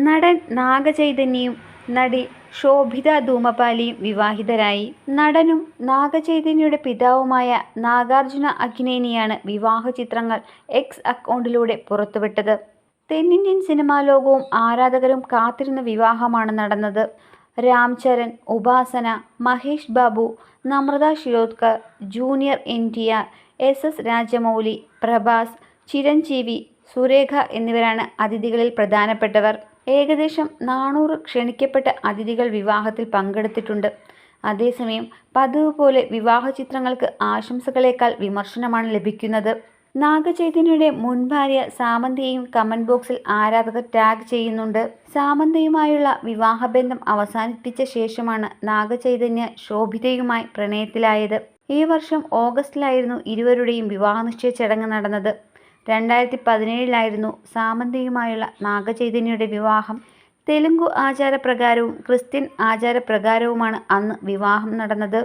നടൻ നാഗചൈതന്യയും നടി ശോഭിത ധൂമപാലിയും വിവാഹിതരായി. നടനും നാഗചൈതന്യയുടെ പിതാവുമായ നാഗാർജുന അക്കിനേനിയാണ് വിവാഹ ചിത്രങ്ങൾ എക്സ് അക്കൗണ്ടിലൂടെ പുറത്തുവിട്ടത്. തെന്നിന്ത്യൻ സിനിമാ ലോകവും ആരാധകരും കാത്തിരുന്ന വിവാഹമാണ് നടന്നത്. Ram Charan, Upasana, Mahesh Babu, Namrata Shirodkar, junior NTR, SS Rajamouli, Prabhas, Chiranjeevi, Surekha എന്നിവരാണ് അതിഥികളിൽ പ്രധാനപ്പെട്ടവർ. ഏകദേശം 400 ക്ഷണിക്കപ്പെട്ട അതിഥികൾ വിവാഹത്തിൽ പങ്കെടുത്തിട്ടുണ്ട്. അതേസമയം പതിവ് പോലെ വിവാഹ ചിത്രങ്ങൾക്ക് ആശംസകളേക്കാൾ വിമർശനമാണ് ലഭിക്കുന്നത്. നാഗചൈതന്യയുടെ മുൻ ഭാര്യ സാമന്തയെയും കമന്റ് ബോക്സിൽ ആരാധകർ ടാഗ് ചെയ്യുന്നുണ്ട്. സാമന്തയുമായുള്ള വിവാഹബന്ധം അവസാനിപ്പിച്ച ശേഷമാണ് നാഗചൈതന്യ ശോഭിതയുമായി പ്രണയത്തിലായത്. ഈ വർഷം ഓഗസ്റ്റിലായിരുന്നു ഇരുവരുടെയും വിവാഹ നിശ്ചയ ചടങ്ങ് നടന്നത്. 2017 സാമന്തയുമായുള്ള നാഗചൈതന്യയുടെ വിവാഹം. തെലുങ്കു ആചാരപ്രകാരവും ക്രിസ്ത്യൻ ആചാരപ്രകാരവുമാണ് അന്ന് വിവാഹം നടന്നത്.